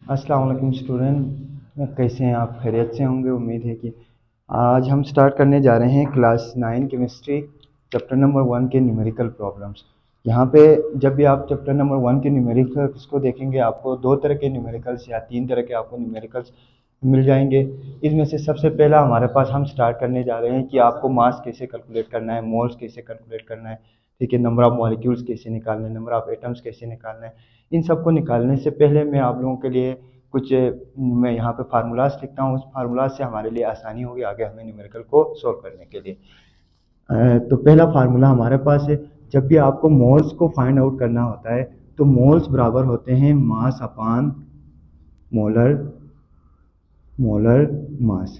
अस्सलाम वालेकुम स्टूडेंट, कैसे हैं आप? खैरियत से होंगे। उम्मीद है कि आज हम स्टार्ट करने जा रहे हैं क्लास 9 केमिस्ट्री चैप्टर नंबर 1 के न्यूमेरिकल प्रॉब्लम्स। यहाँ पे जब भी आप चैप्टर नंबर 1 के न्यूमेरिकल्स को देखेंगे आपको दो तरह के न्यूमेरिकल्स या तीन तरह के आपको न्यूमेरिकल्स मिल जाएंगे। इसमें से सबसे पहला हमारे पास हम स्टार्ट करने जा रहे हैं कि आपको मास कैसे कैलकुलेट करना है, मोल्स कैसे कैलकुलेट करना है, ठीक है, नंबर ऑफ मॉलिक्यूल्स कैसे निकालना है, नंबर ऑफ एटम्स कैसे निकालना है। इन सबको निकालने से पहले मैं आप लोगों के लिए कुछ मैं यहाँ पे फार्मूलाज लिखता हूँ। उस फार्मूलाज से हमारे लिए आसानी होगी आगे हमें न्यूमेरिकल को सॉल्व करने के लिए। तो पहला फार्मूला हमारे पास है। जब भी आपको मोल्स को फाइंड आउट करना होता है तो मोल्स बराबर होते हैं मास अपान मोलर मोलर मास।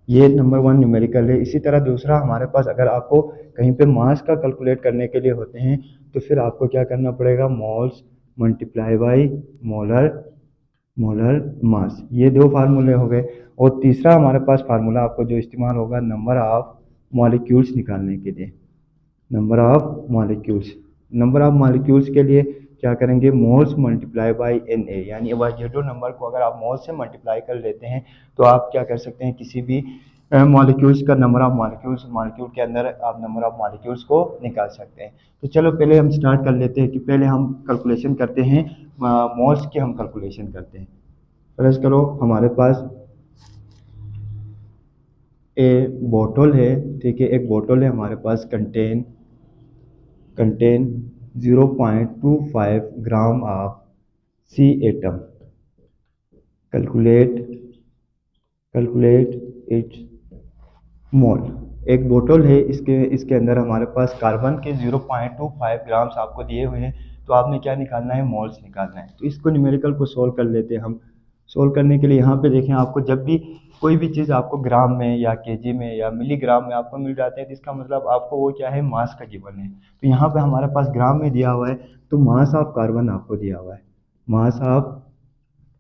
ये नंबर 1 न्यूमेरिकल है। इसी तरह दूसरा हमारे पास अगर आपको कहीं पे मास का कैलकुलेट करने के लिए होते हैं तो फिर आपको क्या करना पड़ेगा, moles multiply by molar molar mass. ये दो फार्मूले हो गए। और तीसरा हमारे पास फार्मूला आपको जो इस्तेमाल होगा नंबर ऑफ मॉलिक्यूल्स निकालने के लिए। Number of molecules, number of molecules के लिए क्या करेंगे, moles multiply by N A, यानी ये जो नंबर को अगर आप मोल्स से मल्टीप्लाई कर लेते हैं तो आप क्या कर सकते हैं, किसी भी मॉलिक्यूल्स का नंबर ऑफ मॉलिक्यूल्स मॉलिक्यूल के अंदर आप नंबर ऑफ मॉलिक्यूल्स को निकाल सकते हैं। तो चलो पहले हम स्टार्ट कर लेते हैं कि पहले हम कैलकुलेशन करते हैं, मोल्स की हम कैलकुलेशन करते हैं। फर्ज करो हमारे पास बोतल है, ठीक है, एक बोतल है हमारे पास, contain contain 0.25 gram of C atom. Calculate calculate its mole. एक बोतल है, इसके इसके अंदर हमारे पास कार्बन के 0.25 ग्राम्स आपको दिए हुए हैं। तो आपने क्या निकालना है, मोल्स निकालना है। तो इसको न्यूमेरिकल को सोल्व कर लेते हैं हम। सोल्व करने के लिए यहाँ पे देखें, आपको जब भी कोई भी चीज़ आपको ग्राम में या केजी में या मिलीग्राम में आपको मिल जाते हैं तो इसका मतलब आपको वो क्या है, मास का गिवन है। तो यहाँ पे हमारे पास ग्राम में दिया हुआ है, तो मास ऑफ कार्बन आपको दिया हुआ है। Mass of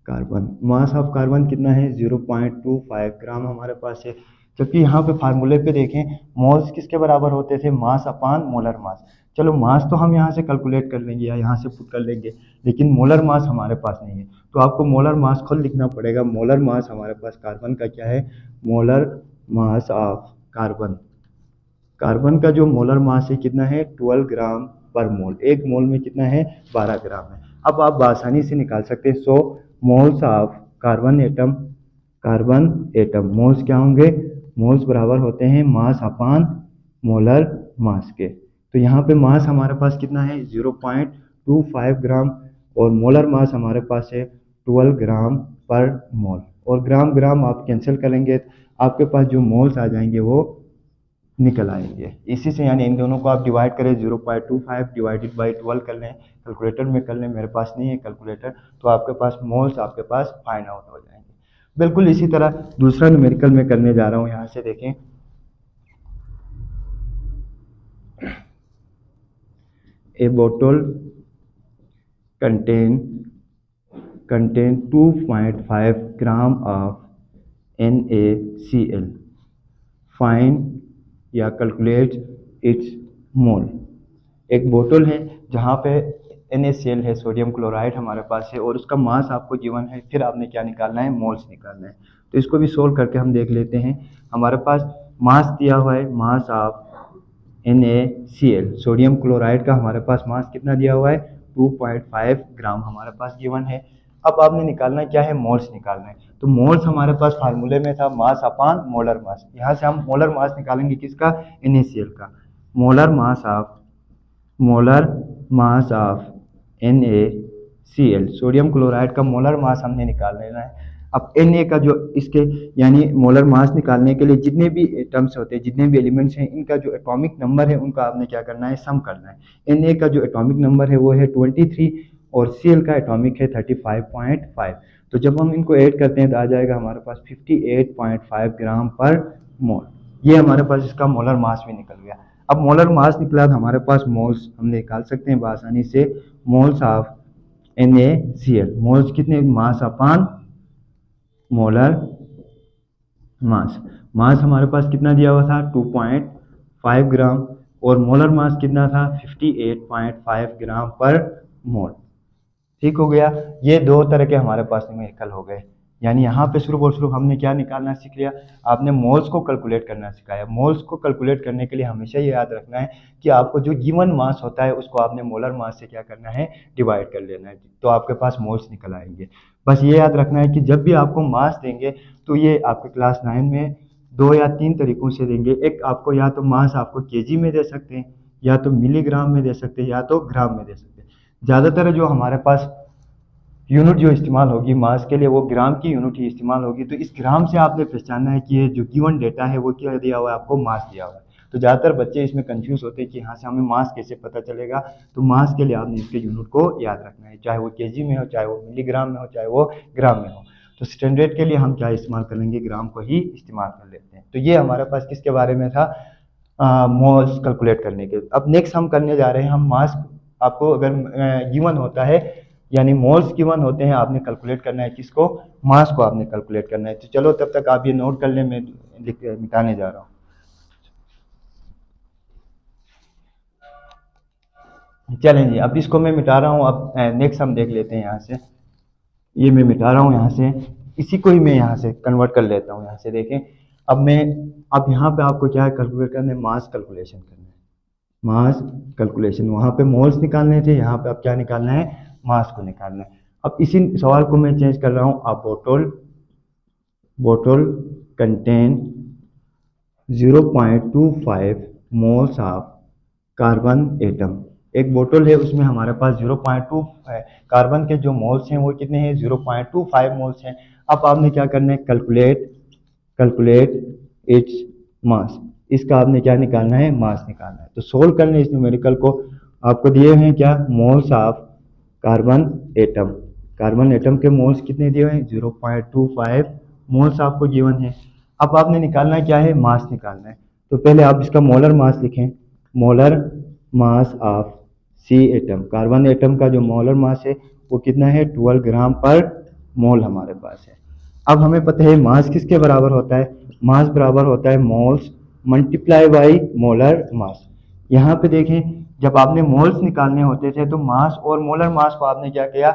mass of carbon कितना है, 0.25 ग्राम हमारे पास है। जबकि यहाँ पे फार्मूले पे देखें, मोल्स किसके बराबर होते थे, मास अपान मोलर मास। चलो मास तो हम यहाँ से कैलकुलेट कर लेंगे या यहाँ से पुट कर लेंगे, लेकिन मोलर मास हमारे पास नहीं है। तो आपको मोलर मास खुद लिखना पड़ेगा। मोलर मास हमारे पास कार्बन का क्या है, molar mass of carbon. Carbon का जो मोलर मास है कितना है, 12 ग्राम पर मोल। एक मोल में कितना है, 12 ग्राम है। अब आप आसानी से निकाल सकते हैं। 100 moles of carbon atom moles क्या होंगे, मोल्स बराबर होते हैं मास अपान मोलर मास के। तो यहाँ पे मास हमारे पास कितना है, 0.25 ग्राम, और मोलर मास हमारे पास है 12 ग्राम पर मोल। और ग्राम ग्राम आप कैंसिल करेंगे, आपके पास जो मोल्स आ जाएंगे वो निकल आएंगे। इसी से यानी इन दोनों को आप डिवाइड करें, 0.25 डिवाइडेड बाई 12 कर लें, कैलकुलेटर में कर लें, मेरे पास नहीं है कैलकुलेटर, तो आपके पास मोल्स आपके पास फाइंड आउट हो जाएंगे। बिल्कुल इसी तरह दूसरा न्यूमेरिकल में करने जा रहा हूँ। यहाँ से देखें, ए बोतल contain contain 2.5 gram of NaCl। Find या कैलकुलेट इट्स मोल। एक बोतल है जहाँ पे NaCl है, सोडियम क्लोराइड हमारे पास है, और उसका मास आपको गिवन है। फिर आपने क्या निकालना है, मोल्स निकालना है। तो इसको भी सोल्व करके हम देख लेते हैं। हमारे पास मास दिया हुआ है, mass of NaCl, sodium chloride का हमारे पास मास कितना दिया हुआ है, 2.5 ग्राम हमारे पास गिवन है। अब आपने निकालना क्या है, मोल्स निकालना है। तो मोल्स हमारे पास फार्मूले में था मास अपान मोलर मास। यहाँ से हम मोलर मास निकालेंगे किसका, NaCl का। Molar mass of NaCl, sodium chloride का मोलर मास हमने निकाल लेना है। अब Na का जो इसके यानी मोलर मास निकालने के लिए जितने भी एटम्स होते हैं, जितने भी एलिमेंट्स हैं, इनका जो एटॉमिक नंबर है उनका आपने क्या करना है, सम करना है। Na का जो एटॉमिक नंबर है वो है 23 और Cl का एटॉमिक है 35.5। तो जब हम इनको ऐड करते हैं तो आ जाएगा हमारे पास 58.5 ग्राम पर मोल। ये हमारे पास इसका मोलर मास भी निकल गया। अब मोलर मास निकला तो हमारे पास मोल्स हम निकाल सकते हैं आसानी से। मोल्स ऑफ NaCl, मोल्स कितने, मास अपान मोलर मास। मास हमारे पास कितना दिया हुआ था, 2.5 ग्राम, और मोलर मास कितना था, 58.5 ग्राम पर मोल। ठीक हो गया। ये दो तरह के हमारे पास न्यूमेरिकल हो गए। यानी यहाँ पे सिर्फ और सिर्फ हमने क्या निकालना सीख लिया, आपने मोल्स को कैलकुलेट करना सिखाया। मोल्स को कैलकुलेट करने के लिए हमेशा ये याद रखना है कि आपको जो गिवन मास होता है उसको आपने मोलर मास से क्या करना है, डिवाइड कर लेना है, तो आपके पास मोल्स निकल आएंगे। बस ये याद रखना है कि जब भी आपको मास देंगे तो ये आपके क्लास 9 में 2 या 3 तरीकों से देंगे। एक आपको या तो मास आपको केजी में दे सकते हैं, या तो मिलीग्राम में दे सकते हैं, या तो ग्राम में दे सकते हैं। ज़्यादातर जो हमारे पास यूनिट जो इस्तेमाल होगी मास के लिए वो ग्राम की यूनिट ही इस्तेमाल होगी। तो इस ग्राम से आपने पहचानना है कि ये जो गिवन डेटा है वो क्या दिया हुआ है, आपको मास दिया हुआ है। तो ज़्यादातर बच्चे इसमें कंफ्यूज होते हैं कि यहाँ से हमें मास कैसे पता चलेगा। तो मास के लिए आपने इसके यूनिट को याद रखना है, चाहे वो केजी में हो, चाहे वो मिलीग्राम में हो, चाहे वो ग्राम में हो। तो स्टैंडर्ड के लिए हम क्या इस्तेमाल करेंगे, ग्राम को ही इस्तेमाल कर लेते हैं। तो ये हमारे पास किसके बारे में था, मोल्स कैलकुलेट करने के। अब नेक्स्ट हम करने जा रहे हैं, हम मास आपको अगर गिवन होता है, यानी मोल्स गिवन होते हैं, आपने कैलकुलेट करना है किसको, मास को आपने कैलकुलेट करना है। तो चलो तब तक आप ये नोट कर लें, मैं मिटाने जा रहा हूँ। चलें जी, अब इसको मैं मिटा रहा हूँ। अब नेक्स्ट हम देख लेते हैं यहाँ से। ये मैं मिटा रहा हूँ यहाँ से, इसी को ही मैं यहाँ से कन्वर्ट कर लेता हूँ। यहाँ से देखें, अब यहाँ पे आपको क्या है, कैलकुलेट करना है, मास कैलकुलेशन करना है। मास कैलकुलेशन, वहाँ पे मोल्स निकालने थे, यहाँ पे अब क्या निकालना है, मास को निकालना है। अब इसी सवाल को मैं चेंज कर रहा हूँ। अब बोतल contain 0.25 moles of carbon atom. एक बोतल है, उसमें हमारे पास 0.2 है, कार्बन के जो मोल्स हैं वो कितने हैं, 0.25 मोल्स हैं। अब आपने क्या करना है, कैलकुलेट इट्स मास। इसका आपने क्या निकालना है, मास निकालना है। तो सोल्व करने इस न्यूमेरिकल को, आपको दिए हैं क्या, moles of carbon atom. Carbon atom के मोल्स कितने दिए हुए हैं, 0.25 मोल्स आपको गिवन है। अब आपने निकालना क्या है, मास निकालना है। तो पहले आप इसका मोलर मास लिखें, molar mass of C atom. Carbon atom का जो मोलर मास है वो कितना है, 12 ग्राम पर मोल हमारे पास है। अब हमें पता है मास किसके बराबर होता है, मास बराबर होता है moles multiply by molar mass. यहाँ पे देखें, जब आपने मोल्स निकालने होते थे तो मास और मोलर मास को आपने क्या किया,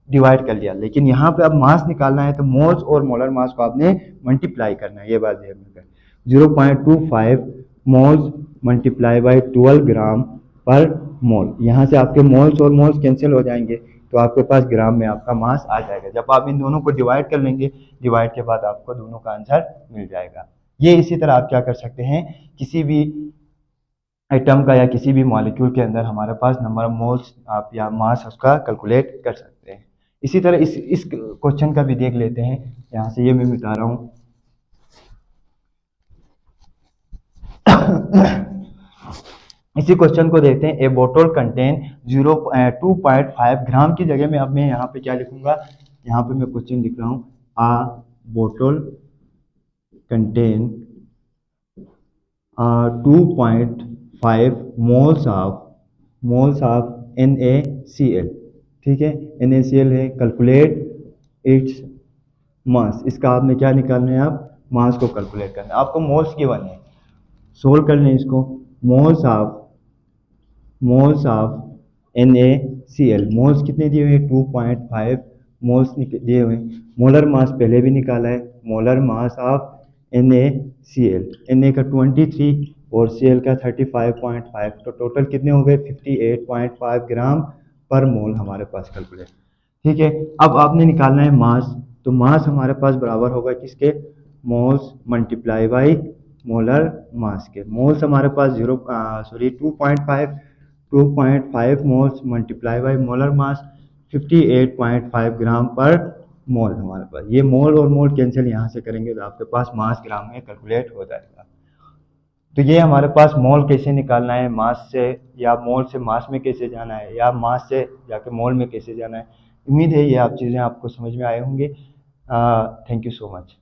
डिवाइड कर लिया। लेकिन यहाँ पे अब मास निकालना है तो मोल्स और मोलर मास को आपने मल्टीप्लाई करना है। ये बात ध्यान रखना, 0.25 मोल्स मल्टीप्लाई बाई 12 ग्राम पर मोल। यहाँ से आपके मोल्स और मोल्स कैंसिल हो जाएंगे, तो आपके पास ग्राम में आपका मास आ जाएगा। जब आप इन दोनों को डिवाइड कर लेंगे, डिवाइड के बाद आपको दोनों का आंसर मिल जाएगा। ये इसी तरह आप क्या कर सकते हैं, किसी भी आइटम का या किसी भी मॉलिक्यूल के अंदर हमारे पास नंबर ऑफ मोल्स आप या मास उसका कैलकुलेट कर सकते हैं। इसी तरह इस क्वेश्चन का भी देख लेते हैं। यहाँ से ये मैं मिटा रहा हूँ। इसी क्वेश्चन को देखते हैं। ए बोतल कंटेन 2.5 ग्राम की जगह में अब मैं यहाँ पे क्या लिखूंगा, यहाँ पे मैं क्वेश्चन लिख रहा हूँ, आ बोतल कंटेन 2.5 मोल्स ऑफ NaCl। ठीक है, NaCl है, कैलकुलेट इट्स मास। इसका आपने क्या निकालना है, आप मास को कैलकुलेट करना है। आपको मोल्स गिवन है, सोल्व कर लें इसको। मोल्स ऑफ NaCl, मोल्स कितने दिए हुए हैं, 2.5 मोल्स दिए हुए हैं। मोलर मास पहले भी निकाला है, molar mass of NaCl, Na का 23 और Cl का 35.5, तो टोटल कितने हो गए, 58.5 ग्राम पर मोल हमारे पास कैलकुलेट। ठीक है, अब आपने निकालना है मास। तो मास हमारे पास बराबर होगा किसके, moles multiply by molar mass के। मोल्स हमारे पास 2.5 moles multiply by molar mass 58.5 ग्राम पर मोल हमारे पास। ये मोल और मोल कैंसिल यहाँ से करेंगे तो आपके पास मास ग्राम में कैलकुलेट हो जाएगा। तो ये हमारे पास मोल कैसे निकालना है, मास से, या मोल से मास में कैसे जाना है, या मास से जाके मोल में कैसे जाना है। उम्मीद है ये आप चीज़ें आपको समझ में आए होंगे। Thank you so much.